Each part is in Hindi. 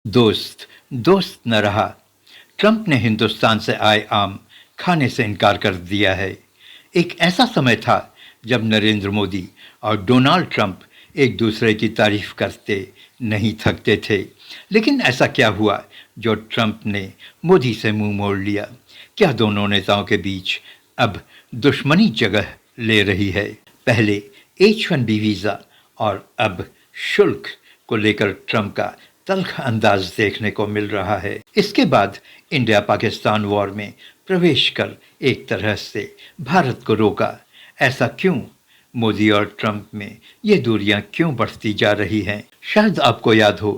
दोस्त दोस्त न रहा। ट्रंप ने हिंदुस्तान से आए आम खाने से इनकार कर दिया है। एक ऐसा समय था जब नरेंद्र मोदी और डोनाल्ड ट्रंप एक दूसरे की तारीफ करते नहीं थकते थे। लेकिन ऐसा क्या हुआ जो ट्रंप ने मोदी से मुंह मोड़ लिया? क्या दोनों नेताओं के बीच अब दुश्मनी जगह ले रही है? पहले H1B वीज़ा और अब शुल्क को लेकर ट्रंप का तल्ख अंदाज देखने को मिल रहा है। इसके बाद इंडिया पाकिस्तान वॉर में प्रवेश कर एक तरह से भारत को रोका। ऐसा क्यों? मोदी और ट्रंप में ये दूरियां क्यों बढ़ती जा रही हैं? शायद आपको याद हो,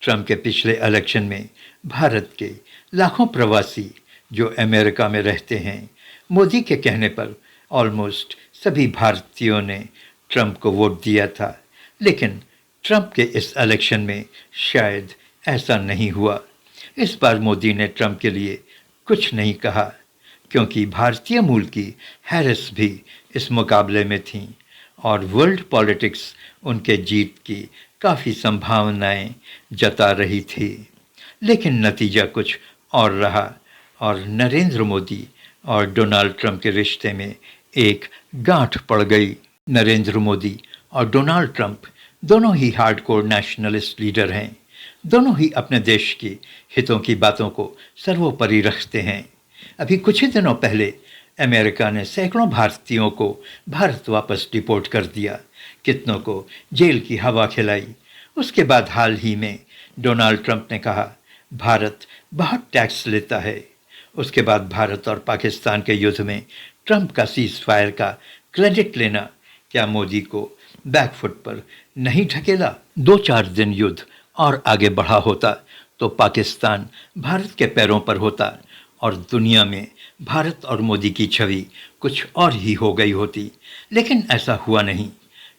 ट्रंप के पिछले इलेक्शन में भारत के लाखों प्रवासी जो अमेरिका में रहते हैं, मोदी के कहने पर ऑलमोस्ट सभी भारतीयों ने ट्रंप को वोट दिया था। लेकिन ट्रंप के इस इलेक्शन में शायद ऐसा नहीं हुआ। इस बार मोदी ने ट्रंप के लिए कुछ नहीं कहा, क्योंकि भारतीय मूल की हैरिस भी इस मुकाबले में थीं और वर्ल्ड पॉलिटिक्स उनके जीत की काफ़ी संभावनाएं जता रही थी। लेकिन नतीजा कुछ और रहा और नरेंद्र मोदी और डोनाल्ड ट्रंप के रिश्ते में एक गांठ पड़ गई। नरेंद्र मोदी और डोनाल्ड ट्रंप दोनों ही हार्डकोर नेशनलिस्ट लीडर हैं। दोनों ही अपने देश की हितों की बातों को सर्वोपरि रखते हैं। अभी कुछ ही दिनों पहले अमेरिका ने सैकड़ों भारतीयों को भारत वापस डिपोर्ट कर दिया, कितनों को जेल की हवा खिलाई। उसके बाद हाल ही में डोनाल्ड ट्रंप ने कहा भारत बहुत टैक्स लेता है। उसके बाद भारत और पाकिस्तान के युद्ध में ट्रंप का सीज फायर का क्रेडिट लेना क्या मोदी को बैकफुट पर नहीं ढकेला? 2-4 दिन युद्ध और आगे बढ़ा होता तो पाकिस्तान भारत के पैरों पर होता और दुनिया में भारत और मोदी की छवि कुछ और ही हो गई होती। लेकिन ऐसा हुआ नहीं।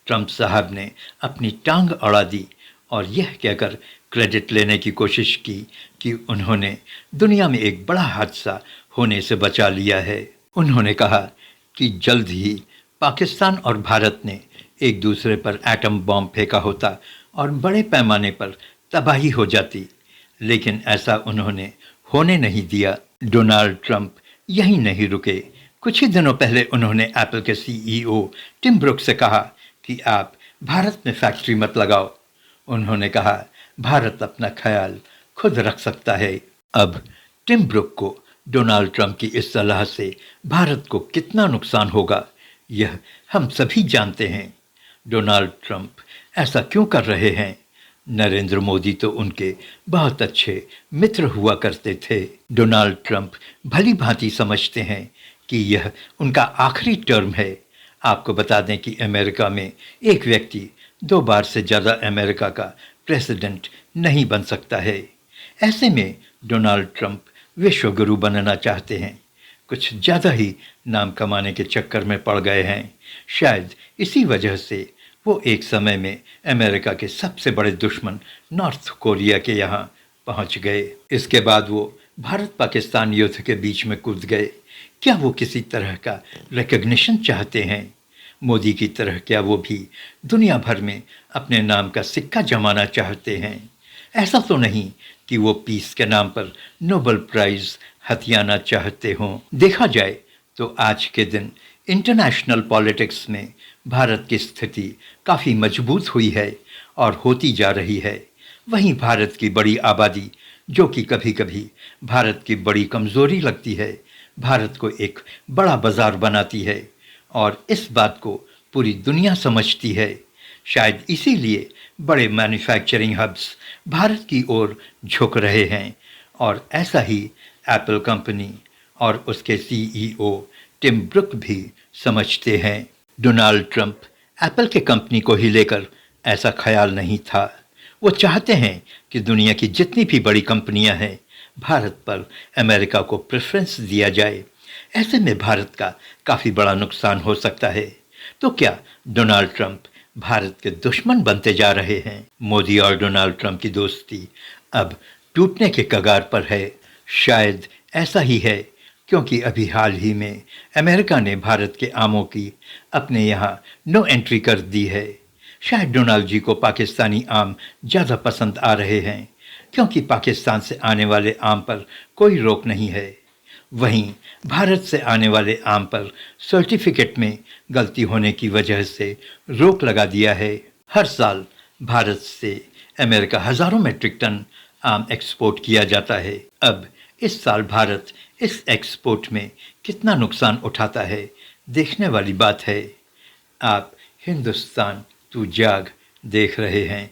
ट्रंप साहब ने अपनी टांग अड़ा दी और यह कहकर क्रेडिट लेने की कोशिश की कि उन्होंने दुनिया में एक बड़ा हादसा होने से बचा लिया है। उन्होंने कहा कि जल्द ही पाकिस्तान और भारत ने एक दूसरे पर एटम बॉम्ब फेंका होता और बड़े पैमाने पर तबाही हो जाती। लेकिन ऐसा उन्होंने होने नहीं दिया। डोनाल्ड ट्रंप यहीं नहीं रुके। कुछ ही दिनों पहले उन्होंने एप्पल के CEO टिम ब्रुक से कहा कि आप भारत में फैक्ट्री मत लगाओ। उन्होंने कहा भारत अपना ख्याल खुद रख सकता है। अब टिम ब्रुक को डोनाल्ड ट्रंप की इस सलाह से भारत को कितना नुकसान होगा, यह हम सभी जानते हैं। डोनाल्ड ट्रंप ऐसा क्यों कर रहे हैं? नरेंद्र मोदी तो उनके बहुत अच्छे मित्र हुआ करते थे। डोनाल्ड ट्रंप भली भांति समझते हैं कि यह उनका आखिरी टर्म है। आपको बता दें कि अमेरिका में एक व्यक्ति 2 बार से ज़्यादा अमेरिका का प्रेसिडेंट नहीं बन सकता है। ऐसे में डोनाल्ड ट्रंप विश्व गुरु बनना चाहते हैं। कुछ ज़्यादा ही नाम कमाने के चक्कर में पड़ गए हैं। शायद इसी वजह से वो एक समय में अमेरिका के सबसे बड़े दुश्मन नॉर्थ कोरिया के यहाँ पहुँच गए। इसके बाद वो भारत पाकिस्तान युद्ध के बीच में कूद गए। क्या वो किसी तरह का रिकग्निशन चाहते हैं? मोदी की तरह क्या वो भी दुनिया भर में अपने नाम का सिक्का जमाना चाहते हैं? ऐसा तो नहीं कि वो पीस के नाम पर नोबेल प्राइज़ हथियाना चाहते हों। देखा जाए तो आज के दिन इंटरनेशनल पॉलिटिक्स में भारत की स्थिति काफ़ी मजबूत हुई है और होती जा रही है। वहीं भारत की बड़ी आबादी, जो कि कभी कभी भारत की बड़ी कमज़ोरी लगती है, भारत को एक बड़ा बाज़ार बनाती है और इस बात को पूरी दुनिया समझती है। शायद इसीलिए बड़े मैन्युफैक्चरिंग हब्स भारत की ओर झुक रहे हैं और ऐसा ही एप्पल कंपनी और उसके CEO टिम ब्रुक भी समझते हैं। डोनाल्ड ट्रंप एप्पल के कंपनी को ही लेकर ऐसा ख्याल नहीं था। वो चाहते हैं कि दुनिया की जितनी भी बड़ी कंपनियां हैं, भारत पर अमेरिका को प्रेफरेंस दिया जाए। ऐसे में भारत का काफ़ी बड़ा नुकसान हो सकता है। तो क्या डोनाल्ड ट्रंप भारत के दुश्मन बनते जा रहे हैं? मोदी और डोनाल्ड ट्रंप की दोस्ती अब टूटने के कगार पर है। शायद ऐसा ही है, क्योंकि अभी हाल ही में अमेरिका ने भारत के आमों की अपने यहाँ नो एंट्री कर दी है। शायद डोनाल्ड जी को पाकिस्तानी आम ज़्यादा पसंद आ रहे हैं। क्योंकि पाकिस्तान से आने वाले आम पर कोई रोक नहीं है। वहीं भारत से आने वाले आम पर सर्टिफिकेट में गलती होने की वजह से रोक लगा दिया है। हर साल भारत से अमेरिका हजारों मीट्रिक टन आम एक्सपोर्ट किया जाता है। अब इस साल भारत इस एक्सपोर्ट में कितना नुकसान उठाता है, देखने वाली बात है। आप हिंदुस्तान तू जाग देख रहे हैं।